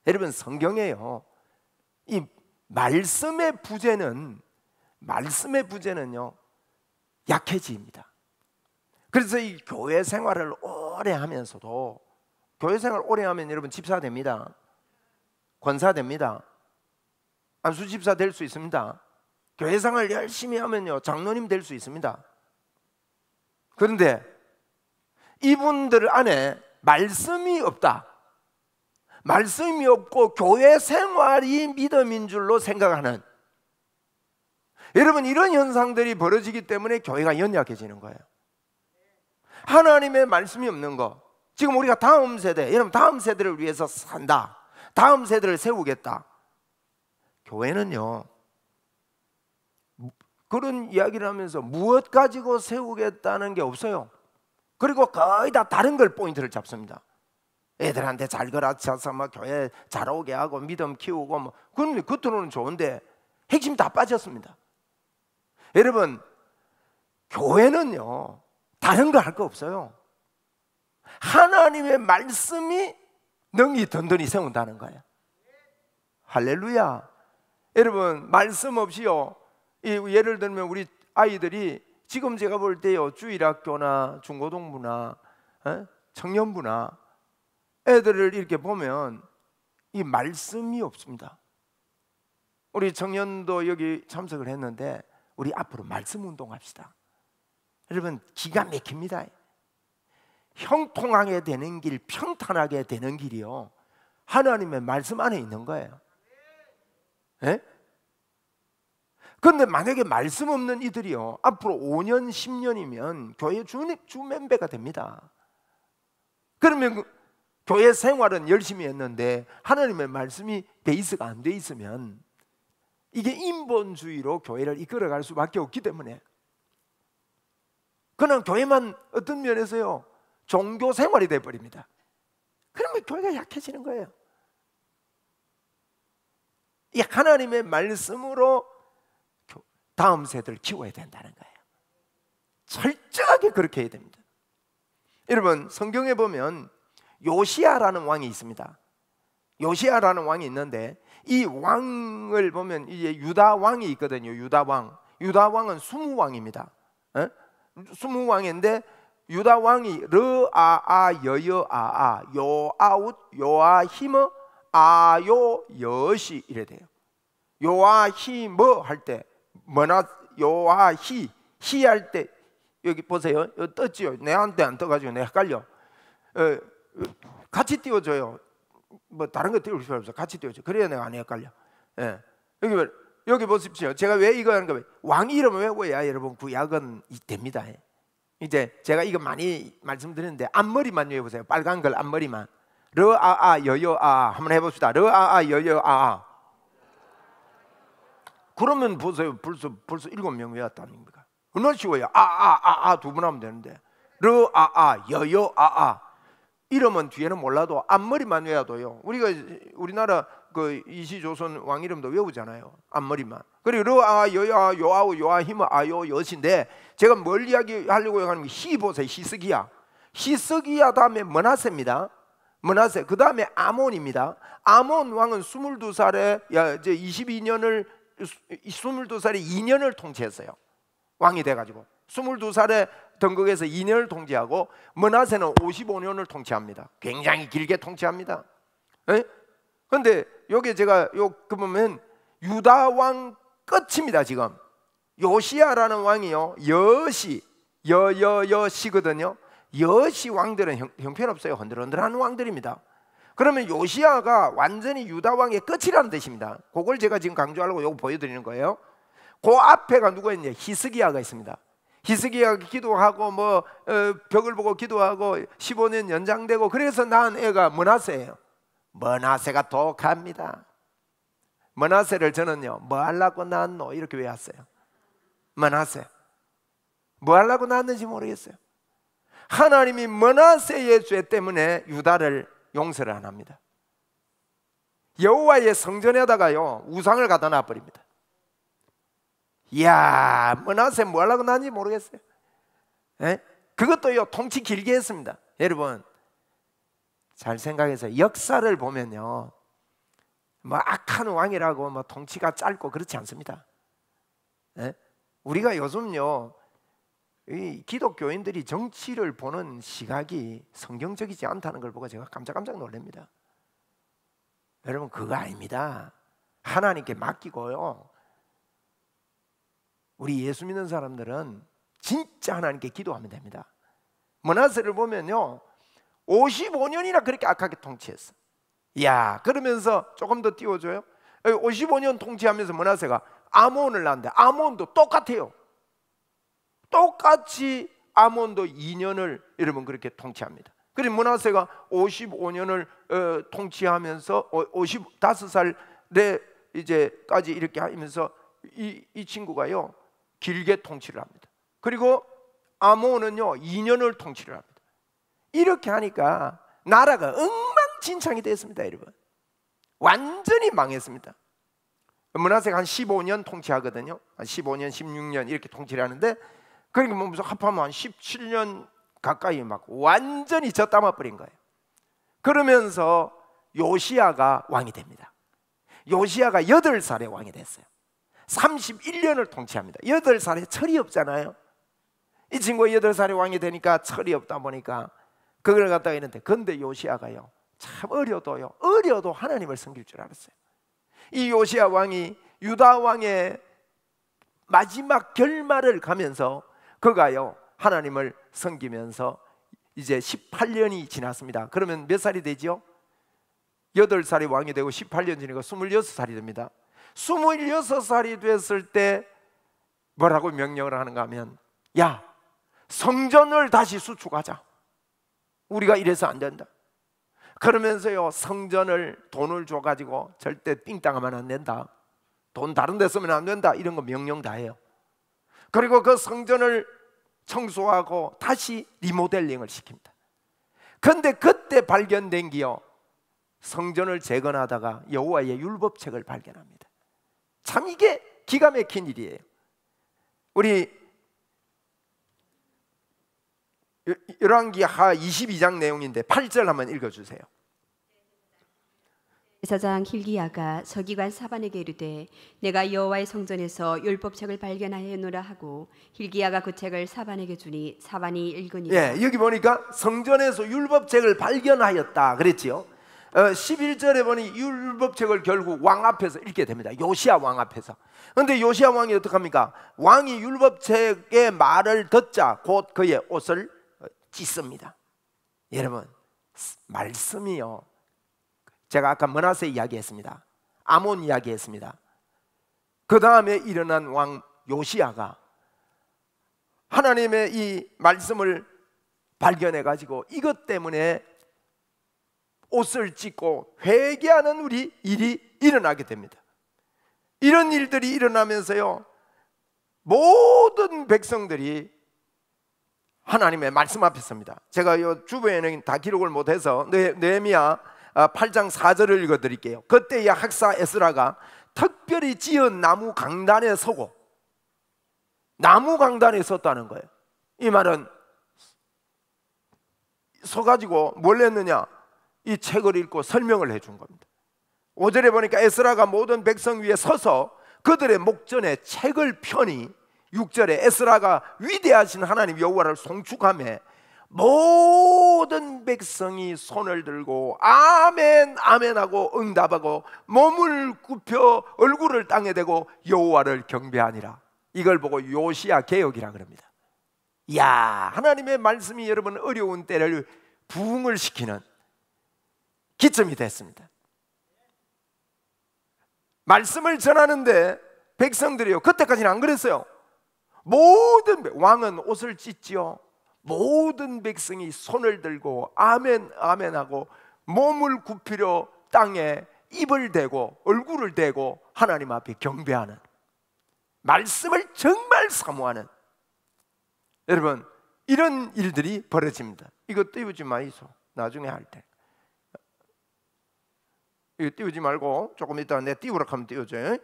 여러분 성경에요 이 말씀의 부재는요 약해집니다. 그래서 이 교회 생활을 오래 하면서도, 교회 생활 오래 하면 여러분 집사 됩니다. 권사 됩니다. 안수 집사 될 수 있습니다. 교회 생활 열심히 하면요 장로님 될 수 있습니다. 그런데 이분들 안에 말씀이 없다, 말씀이 없고 교회 생활이 믿음인 줄로 생각하는, 여러분 이런 현상들이 벌어지기 때문에 교회가 연약해지는 거예요. 하나님의 말씀이 없는 거. 지금 우리가 다음 세대, 여러분 다음 세대를 위해서 산다, 다음 세대를 세우겠다. 교회는요 그런 이야기를 하면서 무엇 가지고 세우겠다는 게 없어요. 그리고 거의 다 다른 걸 포인트를 잡습니다. 애들한테 잘 가르쳐서 뭐 교회 잘 오게 하고 믿음 키우고 뭐 그건 겉으로는 좋은데 핵심 다 빠졌습니다. 여러분 교회는요 다른 거 할 거 없어요. 하나님의 말씀이 능히 든든히 세운다는 거예요. 할렐루야. 여러분 말씀 없이요, 예를 들면 우리 아이들이 지금 제가 볼 때요 주일학교나 중고등부나 청년부나 애들을 이렇게 보면 이 말씀이 없습니다. 우리 청년도 여기 참석을 했는데 우리 앞으로 말씀 운동합시다. 여러분 기가 막힙니다. 형통하게 되는 길, 평탄하게 되는 길이요 하나님의 말씀 안에 있는 거예요. 그런데 만약에 말씀 없는 이들이요 앞으로 5년 10년이면 교회 주 멤버가 됩니다. 그러면 교회 생활은 열심히 했는데 하나님의 말씀이 베이스가 안 돼 있으면 이게 인본주의로 교회를 이끌어갈 수밖에 없기 때문에, 그냥 교회만 어떤 면에서요 종교 생활이 돼버립니다. 그러면 교회가 약해지는 거예요. 이 하나님의 말씀으로 다음 세대를 키워야 된다는 거예요. 철저하게 그렇게 해야 됩니다. 여러분 성경에 보면 요시야라는 왕이 있습니다. 요시야라는 왕이 있는데 이 왕을 보면 이제 유다 왕이 있거든요. 유다 왕은 20왕입니다. 20왕인데 유다 왕이 르아아 여여아아 요아웃 요아히머 아요 여시 이래 돼요. 요아히머 할 때 뭐나 요아히 히 할 때 여기 보세요. 떴지요. 내한테 안 떠가지고 내가 헷갈려. 같이 띄워줘요. 뭐 다른 거 띄울 필요 없어. 같이 띄워줘. 그래야 내가 안 헷갈려. 예. 여기 보십시오. 제가 왜 이거 하는 거예요? 왕 이름을 외워야 여러분 구약은 됩니다. 이제 제가 이거 많이 말씀드렸는데 앞머리만 외워보세요. 빨간 걸 앞머리만. 르아아 여여아 한번 해봅시다. 르아아 여여아. 그러면 보세요. 벌써 7명 외웠다는 겁니까? 얼마나 쉬워요. 아아아아 두 번 하면 되는데 르아아 여여아아 이름은 뒤에는 몰라도 앞머리만 외워도요. 우리나라 그 이시조선 왕 이름도 외우잖아요. 앞머리만. 그리고 르아 여야 요아우 요아히마 아요 여신데 제가 뭘 이야기하려고 하는 게 히 보세요. 히스기야 다음에 므낫세입니다. 므낫세. 그 다음에 아몬입니다. 아몬 왕은 22살에 이제 22살에 2년을 통치했어요. 왕이 돼가지고 22살에 등극해서 2년을 통치하고 므낫세는 55년을 통치합니다. 굉장히 길게 통치합니다. 그런데 여기 제가 그 보면 유다 왕 끝입니다. 지금 요시야라는 왕이요 여시거든요. 여시 왕들은 형편없어요. 흔들흔들한 왕들입니다. 그러면 요시야가 완전히 유다 왕의 끝이라는 뜻입니다. 그걸 제가 지금 강조하려고 요거 보여드리는 거예요. 그 앞에가 누가 있냐? 히스기야가 있습니다. 히스기야가 기도하고 벽을 보고 기도하고 15년 연장되고 그래서 낳은 애가 므낫세예요. 므낫세가 독합니다. 므낫세를 저는요 뭐 하려고 낳았노 이렇게 외웠어요. 므낫세 뭐 하려고 낳았는지 모르겠어요. 하나님이 므낫세의 죄 때문에 유다를 용서를 안 합니다. 여호와의 성전에다가요 우상을 갖다 놔버립니다. 이야 므낫세 뭐 하려고 낳았는지 모르겠어요. 그것도요 통치 길게 했습니다. 여러분 잘 생각해서 역사를 보면요 뭐 악한 왕이라고 뭐 통치가 짧고 그렇지 않습니다. 우리가 요즘요 이 기독교인들이 정치를 보는 시각이 성경적이지 않다는 걸 보고 제가 깜짝깜짝 놀랍니다. 여러분 그거 아닙니다. 하나님께 맡기고요 우리 예수 믿는 사람들은 진짜 하나님께 기도하면 됩니다. 므낫세를 보면요 55년이나 그렇게 악하게 통치했어. 야 그러면서 조금 더 띄워줘요. 55년 통치하면서 므낫세가 아몬을 낳는데 아몬도 똑같아요. 똑같이 아몬도 2년을 여러분 그렇게 통치합니다. 그리고 므낫세가 55년을 통치하면서 55살에 이제까지 이렇게 하면서 이 친구가요 길게 통치를 합니다. 그리고 아몬은요 2년을 통치를 합니다. 이렇게 하니까 나라가 엉망진창이 됐습니다. 여러분 완전히 망했습니다. 므낫세가 한 15년 통치하거든요. 한 15년 16년 이렇게 통치를 하는데 그러니까 뭐 무슨 합하면 한 17년 가까이 막 완전히 젖담아버린 거예요. 그러면서 요시야가 왕이 됩니다. 요시야가 8살에 왕이 됐어요. 31년을 통치합니다. 8살에 철이 없잖아요. 이 친구가 8살에 왕이 되니까 철이 없다 보니까 그걸 갖다가 했는데 근데 요시야가요 참 어려도 하나님을 섬길 줄 알았어요. 이 요시야 왕이 유다 왕의 마지막 결말을 가면서 그가요 하나님을 섬기면서 이제 18년이 지났습니다. 그러면 몇 살이 되죠? 8살이 왕이 되고 18년 지나고 26살이 됩니다. 26살이 됐을 때 뭐라고 명령을 하는가 하면 야 성전을 다시 수축하자. 우리가 이래서 안 된다. 그러면서요 성전을 돈을 줘가지고 절대 삥땅하면 안 된다. 돈 다른 데 쓰면 안 된다. 이런 거 명령 다 해요. 그리고 그 성전을 청소하고 다시 리모델링을 시킵니다. 그런데 그때 발견된 게요 성전을 재건하다가 여호와의 율법책을 발견합니다. 참 이게 기가 막힌 일이에요. 우리 열왕기하 22장 내용인데 8절 한번 읽어주세요. 제사장 hil기야가 서기관 사반에게 이르되 내가 여호와의 성전에서 율법책을 발견하였노라 하고 hil기야가 그 책을 사반에게 주니 사반이 읽으니라. 여기 보니까 성전에서 율법책을 발견하였다 그랬지요. 11절에 보니 율법책을 결국 왕 앞에서 읽게 됩니다. 요시야 왕 앞에서. 그런데 요시야 왕이 어떡합니까? 왕이 율법책의 말을 듣자 곧 그의 옷을 찢습니다. 여러분 말씀이요 제가 아까 므낫세 이야기했습니다. 아몬 이야기했습니다. 그 다음에 일어난 왕 요시야가 하나님의 이 말씀을 발견해 가지고 이것 때문에 옷을 찢고 회개하는 우리 일이 일어나게 됩니다. 이런 일들이 일어나면서요, 모든 백성들이 하나님의 말씀 앞에 섭니다. 제가 요 주변에는 다 기록을 못해서 느헤미야 8장 4절을 읽어드릴게요. 그때의 학사 에스라가 특별히 지은 나무 강단에 서고, 나무 강단에 섰다는 거예요. 이 말은 서가지고 뭘 했느냐, 이 책을 읽고 설명을 해준 겁니다. 5절에 보니까 에스라가 모든 백성 위에 서서 그들의 목전에 책을 펴니, 6절에 에스라가 위대하신 하나님 여호와를 송축하며 모든 백성이 손을 들고 아멘 아멘 하고 응답하고 몸을 굽혀 얼굴을 땅에 대고 여호와를 경배하니라. 이걸 보고 요시야 개혁이라 그럽니다. 이야, 하나님의 말씀이 여러분 어려운 때를 부흥을 시키는 기점이 됐습니다. 말씀을 전하는데 백성들이요, 그때까지는 안 그랬어요. 모든 왕은 옷을 찢지요. 모든 백성이 손을 들고 아멘 아멘 하고 몸을 굽히려 땅에 입을 대고 얼굴을 대고 하나님 앞에 경배하는, 말씀을 정말 사모하는, 여러분 이런 일들이 벌어집니다. 이거 띄우지 마이소. 나중에 할 때 이거 띄우지 말고 조금 이따 내가 띄우라 하면 띄워줘요.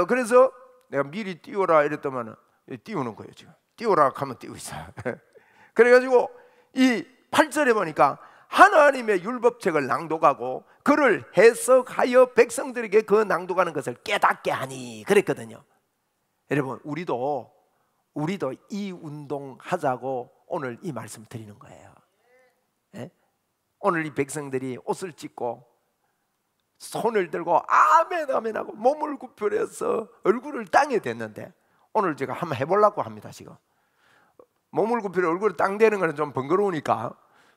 그래서 내가 미리 띄워라 이랬더만 띄우는 거예요. 지금 띄우라 하면 띄우고 있어요. 그래가지고 이 8절에 보니까 하나님의 율법책을 낭독하고 그를 해석하여 백성들에게 그 낭독하는 것을 깨닫게 하니 그랬거든요. 여러분 우리도 이 운동 하자고 오늘 이 말씀 드리는 거예요. 예? 오늘 이 백성들이 옷을 찢고 손을 들고 아멘 아멘 하고 몸을 굽혀서 얼굴을 땅에 댔는데, 오늘 제가 한번 해보려고 합니다. 지금 몸을 굽히려 얼굴을 땅 대는 거는 좀 번거로우니까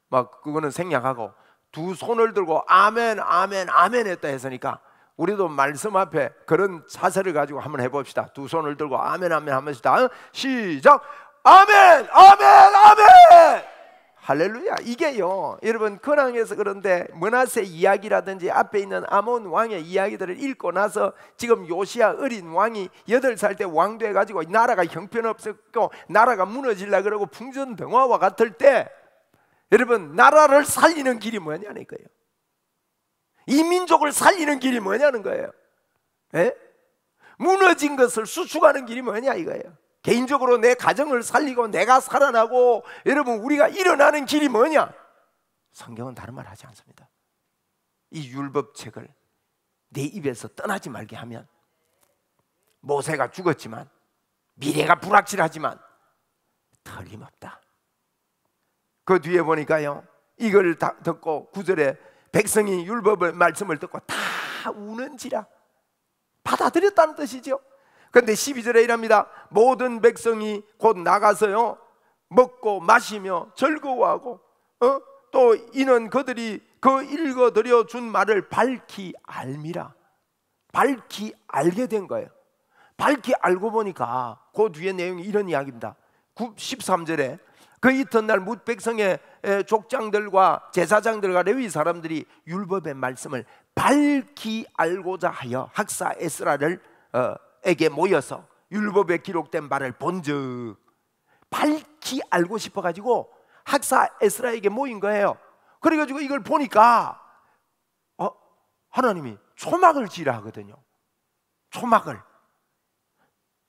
막 그거는 생략하고 두 손을 들고 아멘 아멘 아멘 했다 했으니까 우리도 말씀 앞에 그런 자세를 가지고 한번 해봅시다. 두 손을 들고 아멘 아멘 하면서 시작. 아멘 아멘 아멘 할렐루야. 이게요 여러분 근황에서 그런데 므낫세 이야기라든지 앞에 있는 아몬 왕의 이야기들을 읽고 나서 지금 요시야 어린 왕이 8살 때 왕 돼가지고 나라가 형편없었고 나라가 무너지려고 그러고 풍전등화와 같을 때 여러분 나라를 살리는 길이 뭐냐는 거예요. 이 민족을 살리는 길이 뭐냐는 거예요. 에? 무너진 것을 수축하는 길이 뭐냐 이거예요. 개인적으로 내 가정을 살리고 내가 살아나고 여러분 우리가 일어나는 길이 뭐냐? 성경은 다른 말 하지 않습니다. 이 율법책을 내 입에서 떠나지 말게 하면 모세가 죽었지만 미래가 불확실하지만 틀림없다. 그 뒤에 보니까요 이걸 다 듣고 9절에 백성이 율법의 말씀을 듣고 다 우는지라 받아들였다는 뜻이죠. 그런데 12절에 이랍니다. 모든 백성이 곧 나가서요 먹고 마시며 즐거워하고 또 이는 그들이 그 읽어드려 준 말을 밝히 알미라. 밝히 알게 된 거예요. 밝히 알고 보니까 그 뒤에 내용이 이런 이야기입니다. 13절에 그 이튿날 뭇 백성의 족장들과 제사장들과 레위 사람들이 율법의 말씀을 밝히 알고자 하여 학사 에스라를 에게 모여서 율법에 기록된 바를 본즉 밝히 알고 싶어가지고 학사 에스라에게 모인 거예요. 그래가지고 이걸 보니까 하나님이 초막을 지으라 하거든요. 초막을.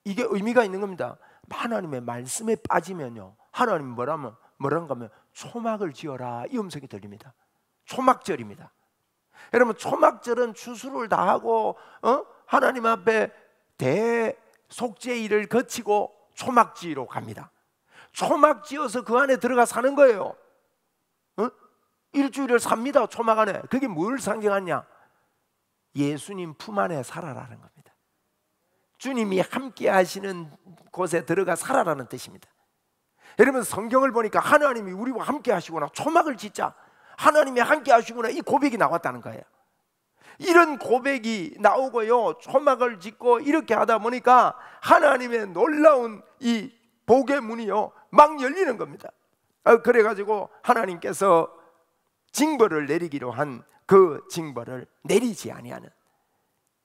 이게 의미가 있는 겁니다. 하나님의 말씀에 빠지면요 하나님이 뭐란가 하면 초막을 지어라 이 음성이 들립니다. 초막절입니다. 여러분 초막절은 추수를 다하고 하나님 앞에 대속죄일을 거치고 초막지로 갑니다. 초막지어서 그 안에 들어가 사는 거예요. 일주일을 삽니다. 초막 안에. 그게 뭘 상징하냐? 예수님 품 안에 살아라는 겁니다. 주님이 함께 하시는 곳에 들어가 살아라는 뜻입니다. 여러분 성경을 보니까 하나님이 우리와 함께 하시구나, 초막을 짓자, 하나님이 함께 하시구나, 이 고백이 나왔다는 거예요. 이런 고백이 나오고요, 초막을 짓고 이렇게 하다 보니까 하나님의 놀라운 이 복의 문이요 막 열리는 겁니다. 그래가지고 하나님께서 징벌을 내리기로 한 그 징벌을 내리지 아니하는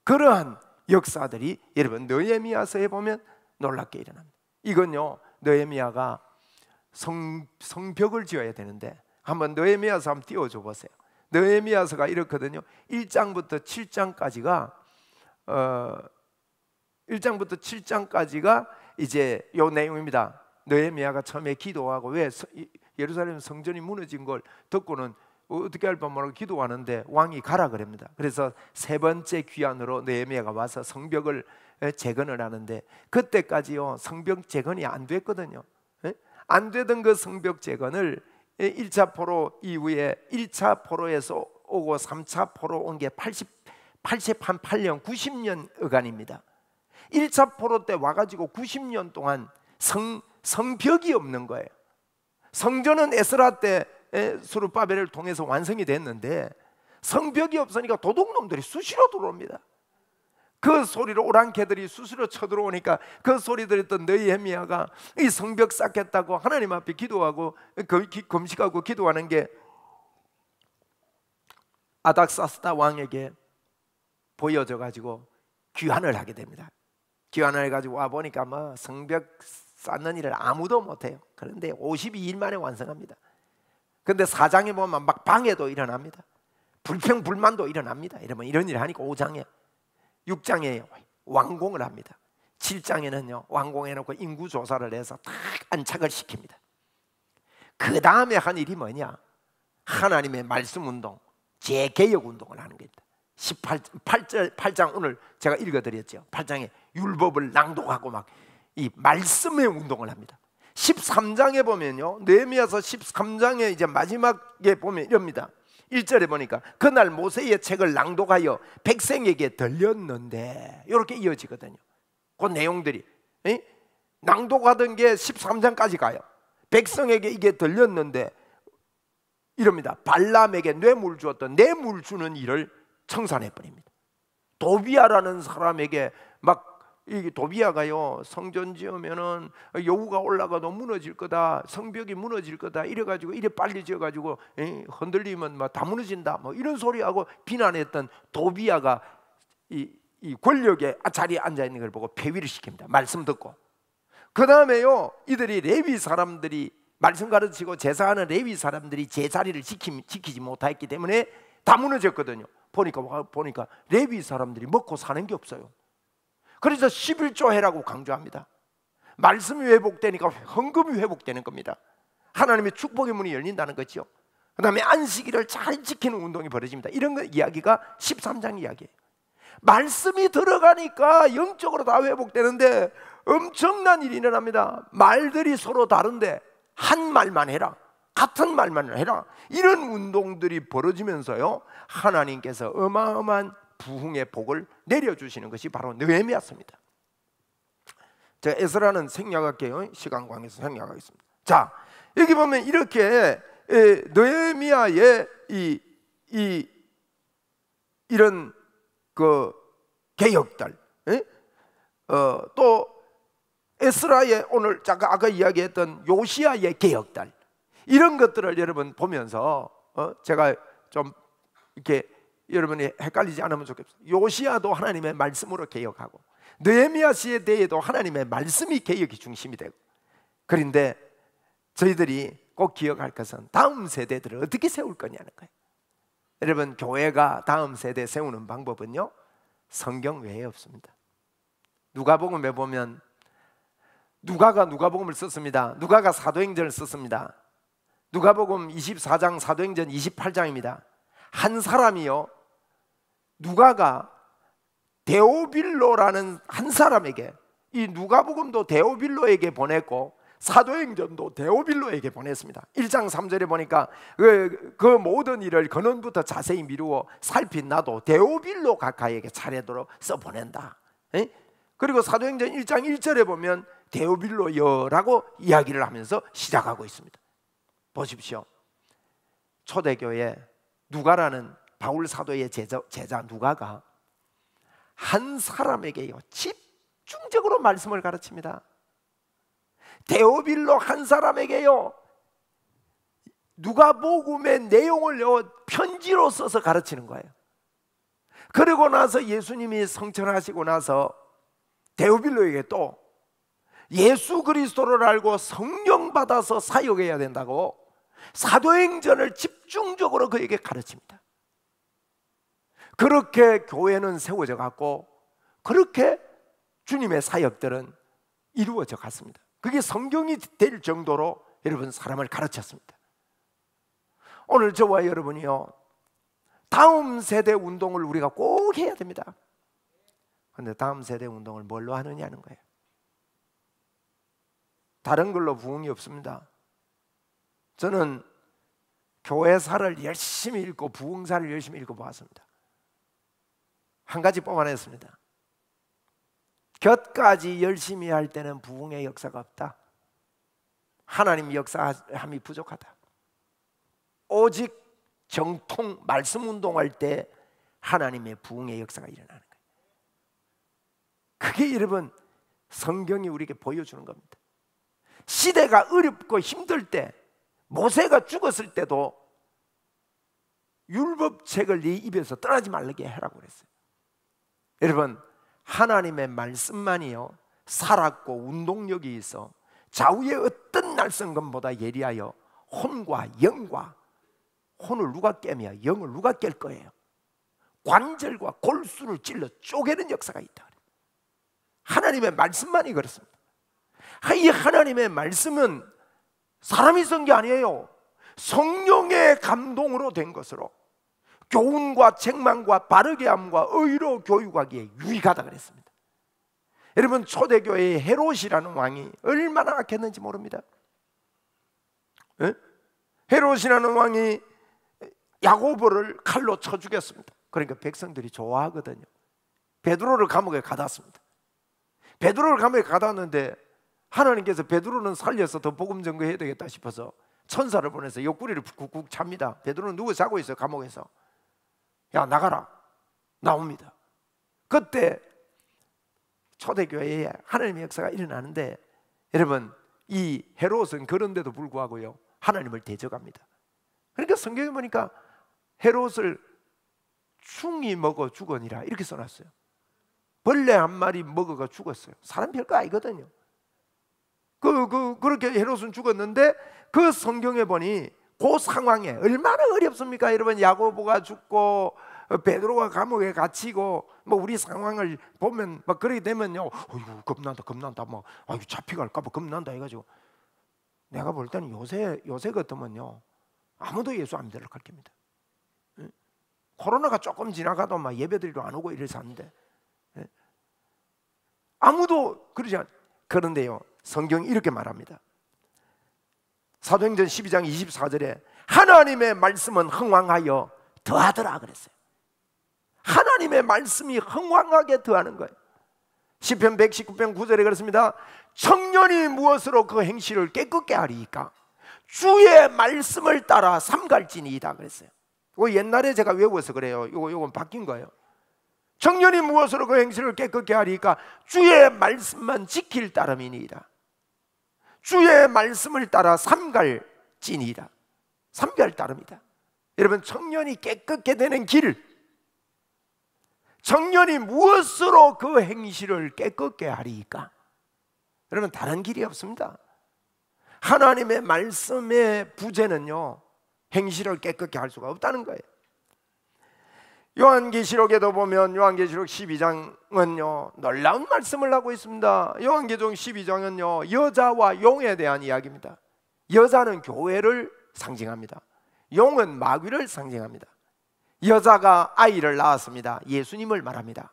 그러한 역사들이 여러분 느헤미야서에 보면 놀랍게 일어납니다. 이건요 느헤미야가 성벽을 지어야 되는데 한번 느헤미야서 한번 띄워줘 보세요. 느헤미야서가 이렇거든요. 1장부터 7장까지가 1장부터 7장까지가 이제 요 내용입니다. 느헤미야가 처음에 기도하고 왜 예루살렘 성전이 무너진 걸 듣고는 어떻게 할 뻔 모르고 기도하는데 왕이 가라 그럽니다. 그래서 세 번째 귀환으로 느헤미야가 와서 성벽을 재건을 하는데 그때까지요 성벽 재건이 안 됐거든요. 안 되던 그 성벽 재건을 1차 포로 이후에 1차 포로에서 오고 3차 포로 온 게 88년 90년 어간입니다. 1차 포로 때 와가지고 90년 동안 성벽이 없는 거예요. 성전은 에스라 때 스룹바벨을 통해서 완성이 됐는데 성벽이 없으니까 도둑놈들이 수시로 들어옵니다. 그 소리로 오랑캐들이 수시로 쳐들어오니까 그 소리 들었던 느헤미야가 이 성벽 쌓겠다고 하나님 앞에 기도하고 금식하고 기도하는 게 아닥사스다 왕에게 보여져 가지고 귀환을 하게 됩니다. 귀환을 해가지고 와 보니까 뭐 성벽 쌓는 일을 아무도 못해요. 그런데 52일 만에 완성합니다. 근데 4장에 보면 막 방해도 일어납니다. 불평불만도 일어납니다. 이러면 이런 일을 하니까 5장에 6장에 완공을 합니다. 7장에는요 완공해놓고 인구조사를 해서 딱 안착을 시킵니다. 그 다음에 한 일이 뭐냐, 하나님의 말씀운동, 재개혁운동을 하는 겁니다. 8장 오늘 제가 읽어드렸죠. 8장에 율법을 낭독하고 막 이 말씀의 운동을 합니다. 13장에 보면요 느헤미야서 13장에 이제 마지막에 보면 이럽니다. 1절에 보니까 그날 모세의 책을 낭독하여 백성에게 들렸는데 이렇게 이어지거든요. 그 내용들이 낭독하던 게 13장까지 가요. 백성에게 이게 들렸는데 이럽니다. 발람에게 뇌물 주었던 뇌물 주는 일을 청산해버립니다. 도비야라는 사람에게 막 이 도비야가요 성전 지으면은 여우가 올라가도 무너질 거다, 성벽이 무너질 거다 이래가지고 이래 빨리 지어가지고 흔들리면 막 다 무너진다 뭐 이런 소리하고 비난했던 도비야가 이 권력의 자리에 앉아 있는 걸 보고 폐위를 시킵니다. 말씀 듣고. 그 다음에요 이들이 레위 사람들이 말씀 가르치고 제사하는 레위 사람들이 제자리를 지키지 못했기 때문에 다 무너졌거든요. 보니까 레위 사람들이 먹고 사는 게 없어요. 그래서 11조 해라고 강조합니다. 말씀이 회복되니까 헌금이 회복되는 겁니다. 하나님의 축복의 문이 열린다는 거죠. 그 다음에 안식일을 잘 지키는 운동이 벌어집니다. 이런 거 이야기가 13장 이야기예요. 말씀이 들어가니까 영적으로 다 회복되는데 엄청난 일이 일어납니다. 말들이 서로 다른데 한 말만 해라, 같은 말만 해라, 이런 운동들이 벌어지면서요 하나님께서 어마어마한 부흥의 복을 내려주시는 것이 바로 느헤미야서입니다. 제가 에스라는 생략할게요. 시간 관계에서 생략하겠습니다. 자, 여기 보면 이렇게 느헤미야의 이런 그 개혁들, 또 에스라의 오늘 아까 이야기했던 요시야의 개혁들, 이런 것들을 여러분 보면서 제가 좀 이렇게 여러분이 헷갈리지 않으면 좋겠어요. 요시야도 하나님의 말씀으로 개혁하고 느헤미야 시대에도 하나님의 말씀이 개혁이 중심이 되고, 그런데 저희들이 꼭 기억할 것은 다음 세대들을 어떻게 세울 거냐는 거예요. 여러분 교회가 다음 세대 세우는 방법은요 성경 외에 없습니다. 누가복음에 보면 누가가 누가복음을 썼습니다. 누가가 사도행전을 썼습니다. 누가복음 24장, 사도행전 28장입니다. 한 사람이요 누가가 데오빌로라는 한 사람에게, 이 누가복음도 데오빌로에게 보냈고 사도행전도 데오빌로에게 보냈습니다. 1장 3절에 보니까 그 모든 일을 근원부터 자세히 미루어 살핀 나도 데오빌로 각하에게 차례대로 써보낸다. 그리고 사도행전 1장 1절에 보면 데오빌로여라고 이야기를 하면서 시작하고 있습니다. 보십시오. 초대교회 누가라는 바울 사도의 제자 누가가 한 사람에게요 집중적으로 말씀을 가르칩니다. 데오빌로 한 사람에게요 누가복음의 내용을요 편지로 써서 가르치는 거예요. 그리고 나서 예수님이 성천하시고 나서 데오빌로에게 또 예수 그리스도를 알고 성령 받아서 사역해야 된다고 사도행전을 집중적으로 그에게 가르칩니다. 그렇게 교회는 세워져 갔고 그렇게 주님의 사역들은 이루어져 갔습니다. 그게 성경이 될 정도로 여러분 사람을 가르쳤습니다. 오늘 저와 여러분이요 다음 세대 운동을 우리가 꼭 해야 됩니다. 그런데 다음 세대 운동을 뭘로 하느냐는 거예요. 다른 걸로 부흥이 없습니다. 저는 교회사를 열심히 읽고 부흥사를 열심히 읽어보았습니다. 한 가지 뽑아냈습니다. 곁까지 열심히 할 때는 부흥의 역사가 없다. 하나님 역사함이 부족하다. 오직 정통 말씀 운동할 때 하나님의 부흥의 역사가 일어나는 거예요. 그게 여러분 성경이 우리에게 보여주는 겁니다. 시대가 어렵고 힘들 때 모세가 죽었을 때도 율법책을 네 입에서 떠나지 말게 하라고 그랬어요. 여러분 하나님의 말씀만이요 살았고 운동력이 있어 좌우의 어떤 날성건보다 예리하여 혼과 영과 혼을 누가 깨며 영을 누가 깰 거예요. 관절과 골수를 찔러 쪼개는 역사가 있다. 하나님의 말씀만이 그렇습니다. 이 하나님의 말씀은 사람이 쓴 게 아니에요. 성령의 감동으로 된 것으로 교훈과 책망과 바르게 함과 의로 교육하기에 유익하다 그랬습니다. 여러분 초대교회의 헤롯이라는 왕이 얼마나 악했는지 모릅니다. 에? 헤롯이라는 왕이 야고보를 칼로 쳐 죽였습니다. 그러니까 백성들이 좋아하거든요. 베드로를 감옥에 가뒀습니다. 베드로를 감옥에 가뒀는데 하나님께서 베드로는 살려서 더 복음 전거해야 되겠다 싶어서 천사를 보내서 옆구리를 쿡쿡 찹니다. 베드로는 누워 자고 있어요. 감옥에서. 야 나가라. 나옵니다. 그때 초대교회에 하나님의 역사가 일어나는데 여러분 이 헤롯은 그런데도 불구하고요 하나님을 대적합니다. 그러니까 성경에 보니까 헤롯을 충이 먹어 죽으니라 이렇게 써놨어요. 벌레 한 마리 먹어가 죽었어요. 사람 별거 아니거든요. 그렇게 헤롯은 죽었는데 그 성경에 보니 그 상황에 얼마나 어렵습니까? 여러분 야고보가 죽고 베드로가 감옥에 갇히고 뭐 우리 상황을 보면 막 그렇게 되면요 어이구 겁난다 뭐 아유 잡혀갈까봐 겁난다 해가지고 내가 볼 때는 요새 같으면요 아무도 예수 안 믿으러 갈 겁니다. 코로나가 조금 지나가도 막 예배드리러 안 오고 이래서 하는데 아무도 그러지 않. 그런데요 성경이 이렇게 말합니다. 사도행전 12장 24절에 하나님의 말씀은 흥왕하여 더하더라 그랬어요. 하나님의 말씀이 흥왕하게 더하는 거예요. 시편 119편 9절에 그렇습니다. 청년이 무엇으로 그 행실을 깨끗게 하리이까 주의 말씀을 따라 삼갈지니이다 그랬어요. 이거 옛날에 제가 외워서 그래요. 이건 바뀐 거예요. 청년이 무엇으로 그 행실을 깨끗게 하리이까 주의 말씀만 지킬 따름이니이다. 주의 말씀을 따라 삼갈지니이다. 삼갈 따름이다. 여러분 청년이 깨끗게 되는 길, 청년이 무엇으로 그 행실을 깨끗게 하리이까? 여러분 다른 길이 없습니다. 하나님의 말씀의 부재는요 행실을 깨끗게 할 수가 없다는 거예요. 요한계시록에도 보면 요한계시록 12장은요 놀라운 말씀을 하고 있습니다. 요한계시록 12장은요 여자와 용에 대한 이야기입니다. 여자는 교회를 상징합니다. 용은 마귀를 상징합니다. 여자가 아이를 낳았습니다. 예수님을 말합니다.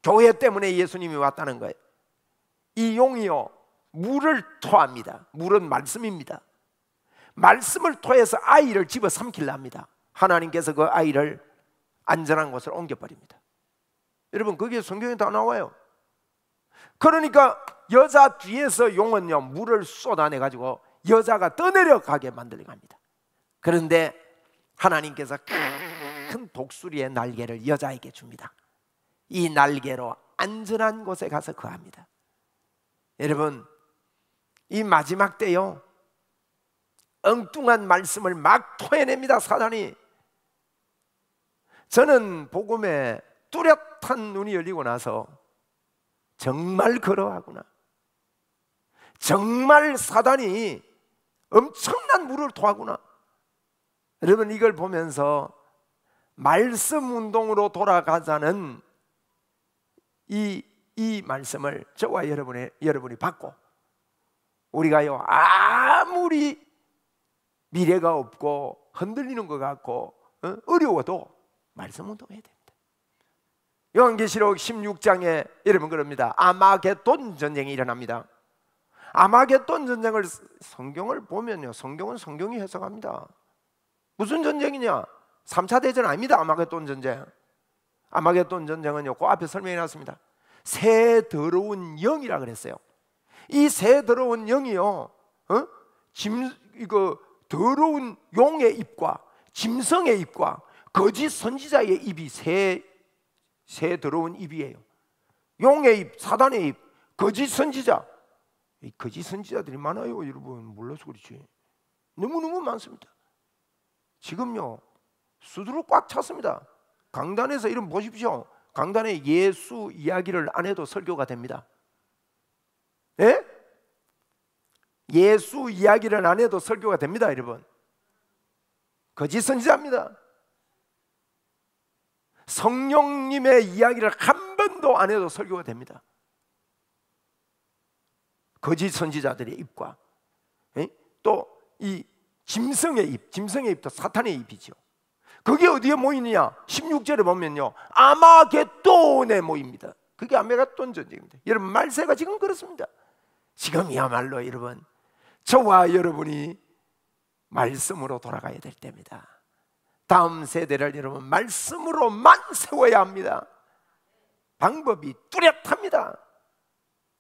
교회 때문에 예수님이 왔다는 거예요. 이 용이요 물을 토합니다. 물은 말씀입니다. 말씀을 토해서 아이를 집어삼키려 합니다. 하나님께서 그 아이를 안전한 곳으로 옮겨버립니다. 여러분 그게 성경에 다 나와요. 그러니까 여자 뒤에서 용은요 물을 쏟아내가지고 여자가 떠내려가게 만들려고 합니다. 그런데 하나님께서 큰 독수리의 날개를 여자에게 줍니다. 이 날개로 안전한 곳에 가서 거합니다. 여러분, 이 마지막 때요, 엉뚱한 말씀을 막 토해냅니다, 사단이. 저는 복음에 뚜렷한 눈이 열리고 나서 정말 그러하구나, 정말 사단이 엄청난 물을 토하구나. 여러분, 이걸 보면서 말씀 운동으로 돌아가자는 이 말씀을 저와 여러분이 받고, 우리가요 아무리 미래가 없고 흔들리는 것 같고 어려워도 말씀 운동해야 됩니다. 요한계시록 16장에 여러분 그럽니다. 아마겟돈 전쟁이 일어납니다. 아마겟돈 전쟁을 성경을 보면요, 성경은 성경이 해석합니다. 무슨 전쟁이냐? 3차 대전 아닙니다. 아마겟돈 전쟁. 아마겟돈 전쟁은요, 그 앞에 설명해 놨습니다. 새 더러운 영이라 그랬어요. 이 새 더러운 영이요, 이거 더러운 용의 입과 짐승의 입과 거짓 선지자의 입이 새 더러운 입이에요. 용의 입, 사단의 입, 거짓 선지자. 이 거짓 선지자들이 많아요, 여러분. 몰라서 그렇지. 너무너무 많습니다. 지금요 수두룩 꽉 찼습니다. 강단에서 이름 보십시오. 강단에 예수 이야기를 안 해도 설교가 됩니다. 예? 예수 이야기를 안 해도 설교가 됩니다, 여러분. 거짓 선지자입니다. 성령님의 이야기를 한 번도 안 해도 설교가 됩니다. 거짓 선지자들의 입과 또 이 짐승의 입, 짐승의 입도 사탄의 입이죠. 그게 어디에 모이느냐? 16절에 보면요, 아마겟돈에 모입니다. 그게 아마겟돈 전쟁입니다. 여러분, 말세가 지금 그렇습니다. 지금이야말로 여러분, 저와 여러분이 말씀으로 돌아가야 될 때입니다. 다음 세대를 여러분 말씀으로만 세워야 합니다. 방법이 뚜렷합니다.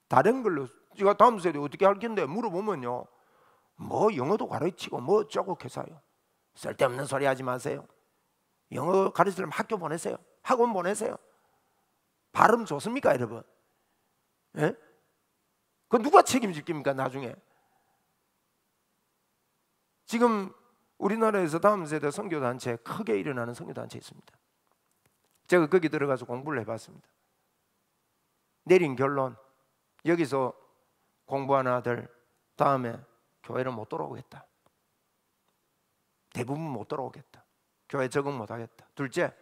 다른 걸로 제가 다음 세대 어떻게 할 건데 물어보면요, 뭐 영어도 가르치고 뭐 어쩌고 해서요. 쓸데없는 소리 하지 마세요. 영어 가르치려면 학교 보내세요. 학원 보내세요. 발음 좋습니까, 여러분? 예? 그 누가 책임질 겁니까, 나중에? 지금 우리나라에서 다음 세대 선교단체, 크게 일어나는 선교단체 있습니다. 제가 거기 들어가서 공부를 해봤습니다. 내린 결론, 여기서 공부하는 아들 다음에 교회를 못 돌아오겠다. 대부분 못 돌아오겠다. 교회 적응 못하겠다. 둘째,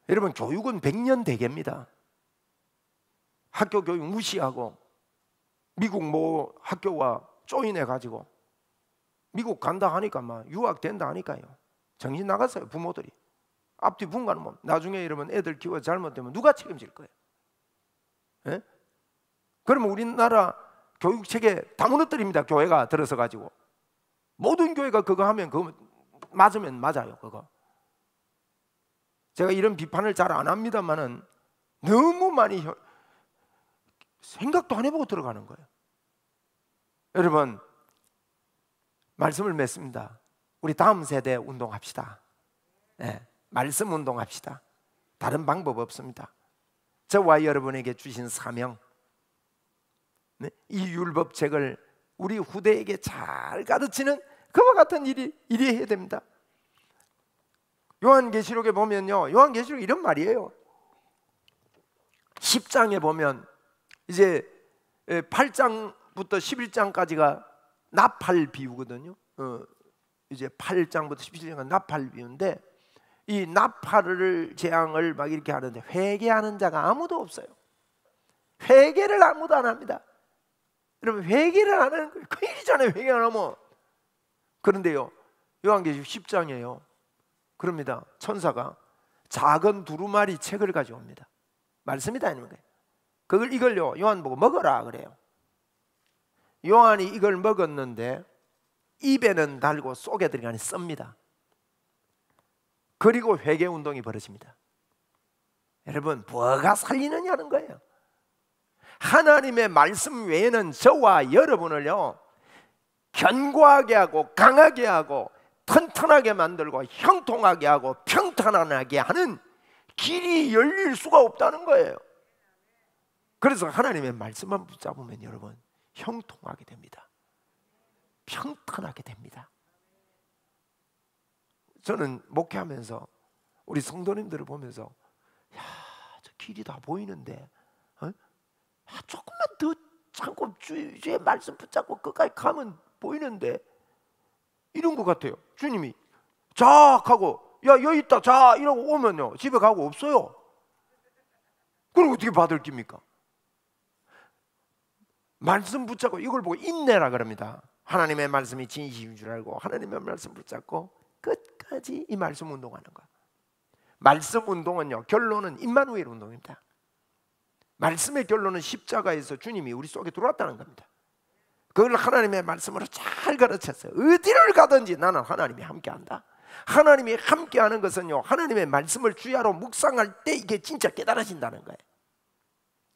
여러분, 교육은 100년 대계입니다. 학교 교육 무시하고 미국 뭐 학교와 조인해 가지고 미국 간다 하니까 막 유학 된다 하니까요, 정신 나갔어요, 부모들이. 앞뒤 분간은 뭐 나중에 여러분 애들 키워 잘못되면 누가 책임질 거예요? 예? 그러면 우리나라 교육체계 다 무너뜨립니다. 교회가 들어서 가지고 모든 교회가 그거 하면 그거 맞으면 맞아요. 그거 제가 이런 비판을 잘 안 합니다만은 너무 많이 생각도 안 해보고 들어가는 거예요. 여러분, 말씀을 맺습니다. 우리 다음 세대 운동합시다. 네, 말씀 운동합시다. 다른 방법 없습니다. 저와 여러분에게 주신 사명, 네, 이 율법책을 우리 후대에게 잘 가르치는 그와 같은 일이 해야 됩니다. 요한계시록에 보면요, 요한계시록 이런 말이에요. 10장에 보면 이제 8장부터 11장까지가 나팔 비유거든요. 이제 8장부터 17장은 나팔 비유인데, 이 나팔을 재앙을 막 이렇게 하는데 회개하는 자가 아무도 없어요. 회개를 아무도 안 합니다. 여러분, 회개를 안 하는 거예요. 그 일이잖아요, 회개 안 하면. 그런데요, 요한계시록 10장이에요. 그럽니다. 천사가 작은 두루마리 책을 가져옵니다. 말씀이 다니는 거예요. 이걸요, 요한 보고 먹어라 그래요. 요한이 이걸 먹었는데 입에는 달고 속에 들어가니 씁니다. 그리고 회개 운동이 벌어집니다. 여러분, 뭐가 살리느냐는 거예요. 하나님의 말씀 외에는 저와 여러분을요 견고하게 하고 강하게 하고 튼튼하게 만들고 형통하게 하고 평탄하게 하는 길이 열릴 수가 없다는 거예요. 그래서 하나님의 말씀만 붙잡으면 여러분 형통하게 됩니다. 평탄하게 됩니다. 저는 목회하면서 우리 성도님들을 보면서 야, 저 길이 다 보이는데 조금만 더 참고 주의 말씀 붙잡고 끝까지 가면 보이는데 이런 것 같아요. 주님이 자 하고 야 여기 있다 자 이러고 오면요 집에 가고 없어요. 그럼 어떻게 받을 깁니까? 말씀 붙잡고 이걸 보고 인내라 그럽니다. 하나님의 말씀이 진실인 줄 알고 하나님의 말씀 붙잡고 끝까지 이 말씀 운동하는 거야. 말씀 운동은요 결론은 임마누엘 운동입니다. 말씀의 결론은 십자가에서 주님이 우리 속에 들어왔다는 겁니다. 그걸 하나님의 말씀으로 잘 가르쳤어요. 어디를 가든지 나는 하나님이 함께한다. 하나님이 함께하는 것은요 하나님의 말씀을 주야로 묵상할 때 이게 진짜 깨달아진다는 거예요.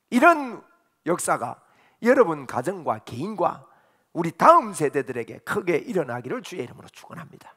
이런 역사가 여러분 가정과 개인과 우리 다음 세대들에게 크게 일어나기를 주의 이름으로 축원합니다.